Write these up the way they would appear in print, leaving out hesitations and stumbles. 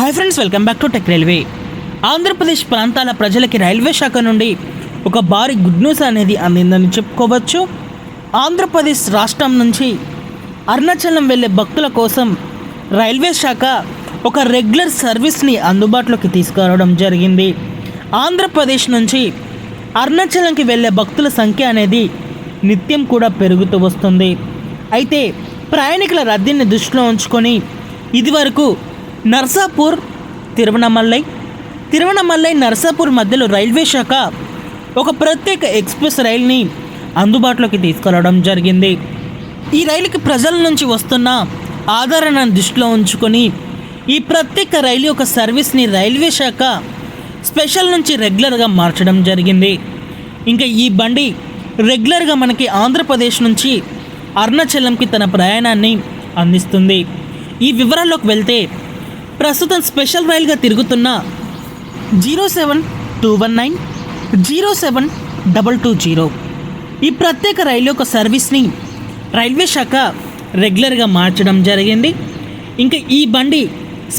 Hi friends, welcome back to tech railway. Andhra Pradesh ప్రాంతాల ప్రజలకి railway శాఖ నుండి ఒక భారీ గుడ్ న్యూస్ అనేది అందిందని చెప్పుకోవచ్చు. ఆంధ్రప్రదేశ్ రాష్ట్రం నుంచి అరుణాచలం వెళ్ళే భక్తుల కోసం రైల్వే శాఖ ఒక రెగ్యులర్ సర్వీస్ని అందుబాటులోకి తీసుకురావడం జరిగింది. ఆంధ్రప్రదేశ్ నుంచి అరుణాచలంకి వెళ్ళే భక్తుల సంఖ్య అనేది నిత్యం కూడా పెరుగుతూ వస్తుంది. అయితే ప్రయాణికుల రద్దీని దృష్టిలో ఉంచుకొని ఇదివరకు నర్సాపూర్ తిరువణమలై నర్సాపూర్ మధ్యలో రైల్వే శాఖ ఒక ప్రత్యేక ఎక్స్ప్రెస్ రైలుని అందుబాటులోకి తీసుకురావడం జరిగింది. ఈ రైలుకి ప్రజల నుంచి వస్తున్న ఆదరణను దృష్టిలో ఉంచుకొని ఈ ప్రత్యేక రైలు యొక్క సర్వీస్ని రైల్వే శాఖ స్పెషల్ నుంచి రెగ్యులర్గా మార్చడం జరిగింది. ఇంకా ఈ బండి రెగ్యులర్గా మనకి ఆంధ్రప్రదేశ్ నుంచి అరుణాచలంకి తన ప్రయాణాన్ని అందిస్తుంది. ఈ వివరాల్లోకి వెళ్తే ప్రస్తుతం స్పెషల్ రైలుగా తిరుగుతున్న 07219 07220 ఈ ప్రత్యేక రైలు యొక్క సర్వీస్ని రైల్వే శాఖ రెగ్యులర్గా మార్చడం జరిగింది. ఇంకా ఈ బండి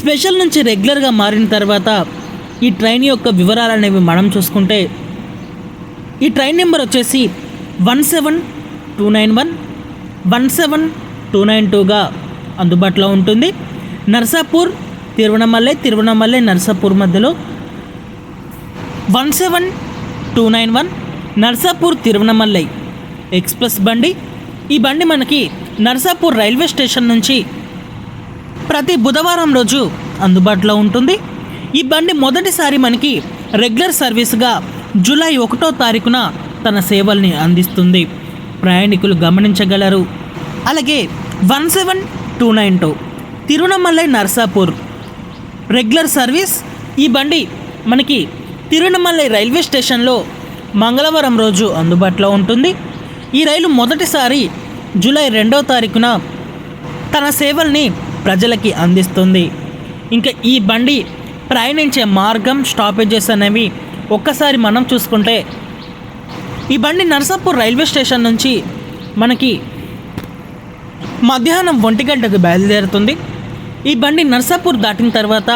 స్పెషల్ నుంచి రెగ్యులర్గా మారిన తర్వాత ఈ ట్రైన్ యొక్క వివరాలు అనేవి మనం చూసుకుంటే ఈ ట్రైన్ నెంబర్ వచ్చేసి 17291 17292గా అందుబాటులో ఉంటుంది. నర్సాపూర్ తిరువణమలై నర్సాపూర్ మధ్యలో 17291 నర్సాపూర్ తిరువణమలై ఎక్స్ప్రెస్ బండి. ఈ బండి మనకి నర్సాపూర్ రైల్వే స్టేషన్ నుంచి ప్రతి బుధవారం రోజు అందుబాటులో ఉంటుంది. ఈ బండి మొదటిసారి మనకి రెగ్యులర్ సర్వీస్గా జూలై 1వ తారీఖున తన సేవల్ని అందిస్తుంది. ప్రయాణికులు గమనించగలరు. అలాగే 17292 తిరువణమలై నర్సాపూర్ రెగ్యులర్ సర్వీస్. ఈ బండి మనకి తిరువణమలై రైల్వే స్టేషన్లో మంగళవారం రోజు అందుబాటులో ఉంటుంది. ఈ రైలు మొదటిసారి జూలై 2వ తారీఖున తన సేవల్ని ప్రజలకి అందిస్తుంది. ఇంకా ఈ బండి ప్రయాణించే మార్గం, స్టాపేజెస్ అనేవి ఒక్కసారి మనం చూసుకుంటే ఈ బండి నర్సాపూర్ రైల్వే స్టేషన్ నుంచి మనకి మధ్యాహ్నం 1 గంటకు బయలుదేరుతుంది. ఈ బండి నర్సాపూర్ దాటిన తర్వాత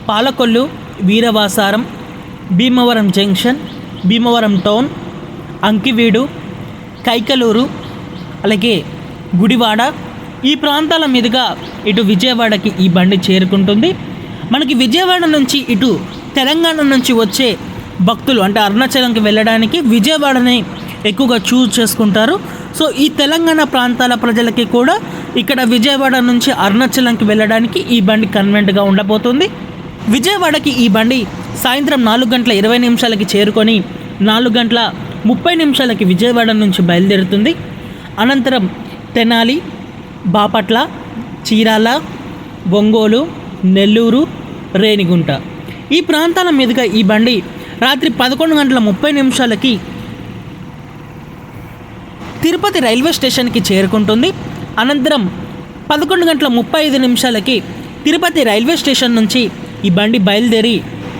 పాలకొల్లు, వీరవాసారం, భీమవరం జంక్షన్, భీమవరం టౌన్, అంకివీడు, కైకలూరు, అలాగే గుడివాడ ఈ ప్రాంతాల మీదుగా ఇటు విజయవాడకి ఈ బండి చేరుకుంటుంది. మనకి విజయవాడ నుంచి ఇటు తెలంగాణ నుంచి వచ్చే భక్తులు అంటే అరుణాచలంకి వెళ్ళడానికి విజయవాడని ఎక్కువగా చూస్ చేసుకుంటారు. సో ఈ తెలంగాణ ప్రాంతాల ప్రజలకి కూడా ఇక్కడ విజయవాడ నుంచి అరుణాచలంకి వెళ్ళడానికి ఈ బండి కన్వెంట్గా ఉండబోతుంది. విజయవాడకి ఈ బండి సాయంత్రం 4:20 చేరుకొని 4:30 విజయవాడ నుంచి బయలుదేరుతుంది. అనంతరం తెనాలి, బాపట్ల, చీరాల, ఒంగోలు, నెల్లూరు, రేణిగుంట ఈ ప్రాంతాల మీదుగా ఈ బండి రాత్రి 11:30 తిరుపతి రైల్వే స్టేషన్కి చేరుకుంటుంది. అనంతరం 11:35 తిరుపతి రైల్వే స్టేషన్ నుంచి ఈ బండి బయలుదేరి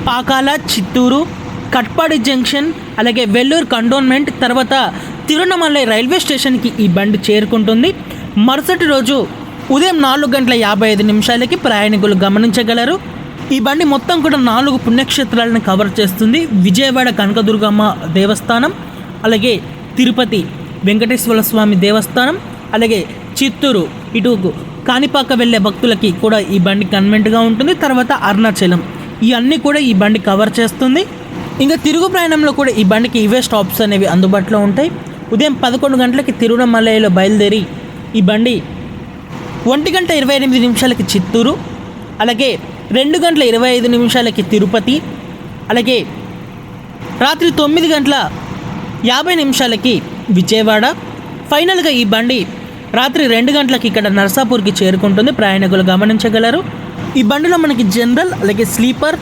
పాకాల, చిత్తూరు, కట్పాడి జంక్షన్, అలాగే వెల్లూరు కంటోన్మెంట్, తర్వాత తిరువణమలై రైల్వే స్టేషన్కి ఈ బండి చేరుకుంటుంది. మరుసటి రోజు ఉదయం 4:55 ప్రయాణికులు గమనించగలరు. ఈ బండి మొత్తం కూడా 4 పుణ్యక్షేత్రాలను కవర్ చేస్తుంది. విజయవాడ కనకదుర్గమ్మ దేవస్థానం, అలాగే తిరుపతి వెంకటేశ్వర స్వామి దేవస్థానం, అలాగే చిత్తూరు ఇటు కాణిపాక వెళ్ళే భక్తులకి కూడా ఈ బండి కన్వెంట్గా ఉంటుంది. తర్వాత అరుణాచలం ఇవన్నీ కూడా ఈ బండి కవర్ చేస్తుంది. ఇంకా తిరుగు ప్రయాణంలో కూడా ఈ బండికి ఇవే స్టాప్స్ అనేవి అందుబాటులో ఉంటాయి. ఉదయం 11 గంటలకి తిరువణమలైలో బయలుదేరి ఈ బండి 1:28 చిత్తూరు, అలాగే 2:25 తిరుపతి, అలాగే రాత్రి 9:50 విజయవాడ. ఫైనల్గా ఈ బండి రాత్రి 2 గంటలకి ఇక్కడ నర్సాపూర్కి చేరుకుంటుంది. ప్రయాణికులు గమనించగలరు. ఈ బండిలో మనకి జనరల్, అలాగే స్లీపర్,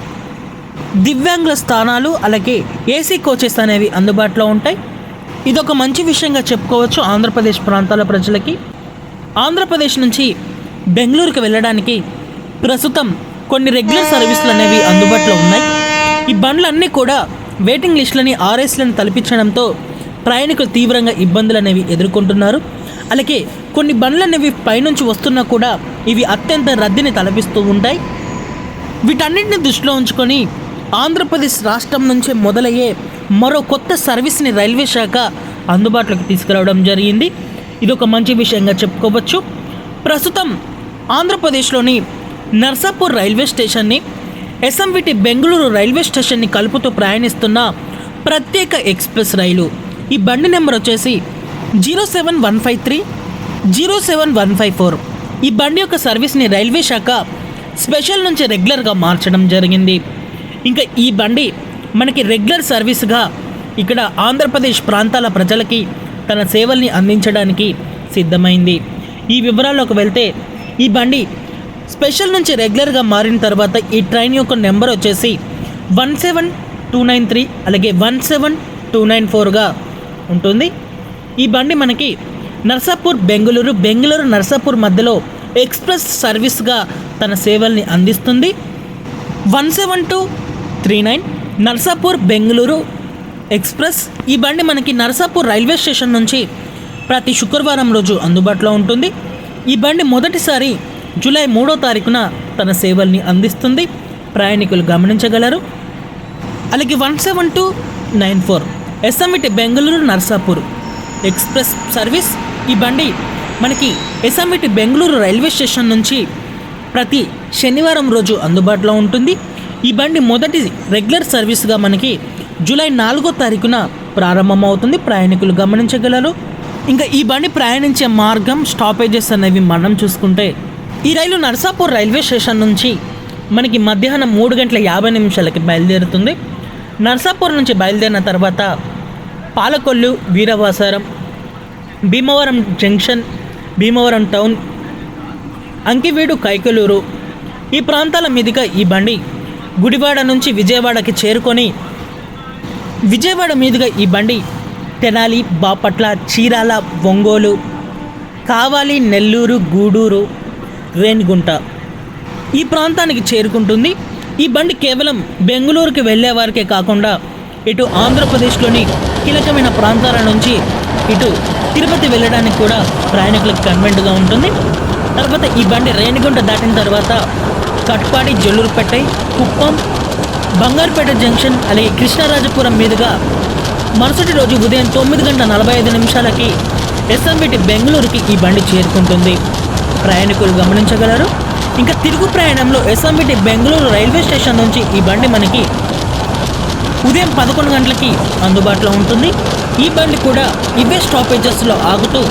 దివ్యాంగుల స్థానాలు, అలాగే ఏసీ కోచెస్ అనేవి అందుబాటులో ఉంటాయి. ఇదొక మంచి విషయంగా చెప్పుకోవచ్చు ఆంధ్రప్రదేశ్ ప్రాంతాల ప్రజలకి. ఆంధ్రప్రదేశ్ నుంచి బెంగళూరుకి వెళ్ళడానికి ప్రస్తుతం కొన్ని రెగ్యులర్ సర్వీసులు అనేవి అందుబాటులో ఉన్నాయి. ఈ బండ్లన్నీ కూడా వెయిటింగ్ లిస్టులని, ఆర్ఎస్లను తలపించడంతో ప్రయాణికులు తీవ్రంగా ఇబ్బందులు అనేవి ఎదుర్కొంటున్నారు. అలాగే కొన్ని బండ్లు అనేవి పైనుంచి వస్తున్నా కూడా ఇవి అత్యంత రద్దీని తలపిస్తూ ఉంటాయి. వీటన్నిటిని దృష్టిలో ఉంచుకొని ఆంధ్రప్రదేశ్ రాష్ట్రం నుంచే మొదలయ్యే మరో కొత్త సర్వీస్ని రైల్వే శాఖ అందుబాటులోకి తీసుకురావడం జరిగింది. ఇది ఒక మంచి విషయంగా చెప్పుకోవచ్చు. ప్రస్తుతం ఆంధ్రప్రదేశ్లోని నర్సాపూర్ రైల్వే స్టేషన్ని ఎస్ఎంవిటి బెంగళూరు రైల్వే స్టేషన్ని కలుపుతూ ప్రయాణిస్తున్న ప్రత్యేక ఎక్స్ప్రెస్ రైలు. ఈ బండి నెంబర్ వచ్చేసి 07153 07154. ఈ బండి యొక్క సర్వీస్ని రైల్వే శాఖ స్పెషల్ నుంచి రెగ్యులర్గా మార్చడం జరిగింది. ఇంకా ఈ బండి మనకి రెగ్యులర్ సర్వీస్గా ఇక్కడ ఆంధ్రప్రదేశ్ ప్రాంతాల ప్రజలకి తన సేవల్ని అందించడానికి సిద్ధమైంది. ఈ వివరాల్లోకి వెళ్తే ఈ బండి స్పెషల్ నుంచి రెగ్యులర్గా మారిన తర్వాత ఈ ట్రైన్ యొక్క నెంబర్ వచ్చేసి 17293 అలాగే 17294గా ఉంటుంది. ఈ బండి మనకి నర్సాపూర్ బెంగళూరు నర్సాపూర్ మధ్యలో ఎక్స్ప్రెస్ సర్వీస్గా తన సేవల్ని అందిస్తుంది. 17239 నర్సాపూర్ బెంగళూరు ఎక్స్ప్రెస్. ఈ బండి మనకి నర్సాపూర్ రైల్వే స్టేషన్ నుంచి ప్రతి శుక్రవారం రోజు అందుబాటులో ఉంటుంది. ఈ బండి మొదటిసారి జూలై 3వ తారీఖున తన సేవల్ని అందిస్తుంది, ప్రయాణికులు గమనించగలరు. అలాగే 17294 SMVT Bengaluru Narsapur express service. ఈ బండి మనకి ఎస్ఎంవిటి బెంగళూరు రైల్వే స్టేషన్ నుంచి ప్రతి శనివారం రోజు అందుబాటులో ఉంటుంది. ఈ బండి మొదటి రెగ్యులర్ సర్వీస్గా మనకి జూలై 4వ తారీఖున ప్రారంభమవుతుంది, ప్రయాణికులు గమనించగలరు. ఇంకా ఈ బండి ప్రయాణించే మార్గం, స్టాపేజెస్ అనేవి మనం చూసుకుంటే ఈ రైలు నర్సాపూర్ రైల్వే స్టేషన్ నుంచి మనకి మధ్యాహ్నం 3:50 బయలుదేరుతుంది. నర్సాపూర్ నుంచి బయలుదేరిన తర్వాత పాలకొల్లు, వీరవాసారం, భీమవరం జంక్షన్, భీమవరం టౌన్, అంకివీడు, కైకలూరు ఈ ప్రాంతాల మీదుగా ఈ బండి గుడివాడ నుంచి విజయవాడకి చేరుకొని విజయవాడ మీదుగా ఈ బండి తెనాలి, బాపట్ల, చీరాల, ఒంగోలు, కావాలి, నెల్లూరు, గూడూరు, రేణిగుంట ఈ ప్రాంతానికి చేరుకుంటుంది. ఈ బండి కేవలం బెంగళూరుకి వెళ్ళే వారికే కాకుండా ఇటు ఆంధ్రప్రదేశ్లోని కీలకమైన ప్రాంతాల నుంచి ఇటు తిరుపతి వెళ్ళడానికి కూడా ప్రయాణికులకు కన్వెంట్గా ఉంటుంది. తర్వాత ఈ బండి రేణిగుంట దాటిన తర్వాత కట్పాడి, జల్లూరుపేట, కుప్పం, బంగారుపేట జంక్షన్ అలాగే కృష్ణరాజపురం మీదుగా మరుసటి రోజు ఉదయం 9:45 ఎస్ఎంవిటి బెంగళూరుకి ఈ బండి చేరుకుంటుంది, ప్రయాణికులు గమనించగలరు. ఇంకా తిరుగు ప్రయాణంలో ఎస్ఎంవిటి బెంగళూరు రైల్వే స్టేషన్ నుంచి ఈ బండి మనకి ఉదయం 11 గంటలకి అందుబాటులో ఉంటుంది. ఈ బండి కూడా ఇవే స్టాపేజెస్లో ఆగుతూ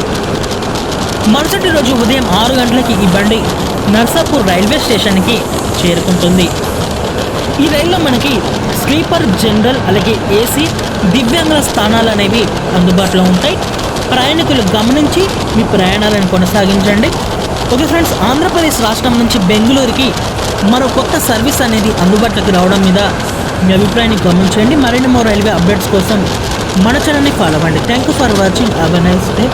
మరుసటి రోజు ఉదయం 6 గంటలకి ఈ బండి నర్సాపూర్ రైల్వే స్టేషన్కి చేరుకుంటుంది. ఈ రైల్లో మనకి స్లీపర్, జనరల్ అలాగే ఏసీ, దివ్యాంగుల స్థానాలు అనేవి అందుబాటులో ఉంటాయి. ప్రయాణికులు గమనించి మీ ప్రయాణాలను కొనసాగించండి. ఓకే ఫ్రెండ్స్, ఆంధ్రప్రదేశ్ రాష్ట్రం నుంచి బెంగళూరుకి మరో కొత్త సర్వీస్ అనేది అందుబాటులోకి రావడం మీద మీ అభిప్రాయాన్ని గమనించండి. మరిన్ని మరో రైల్వే అప్డేట్స్ కోసం మన ఛానల్ని ఫాలో అవ్వండి. Thank you for watching. Have a nice day.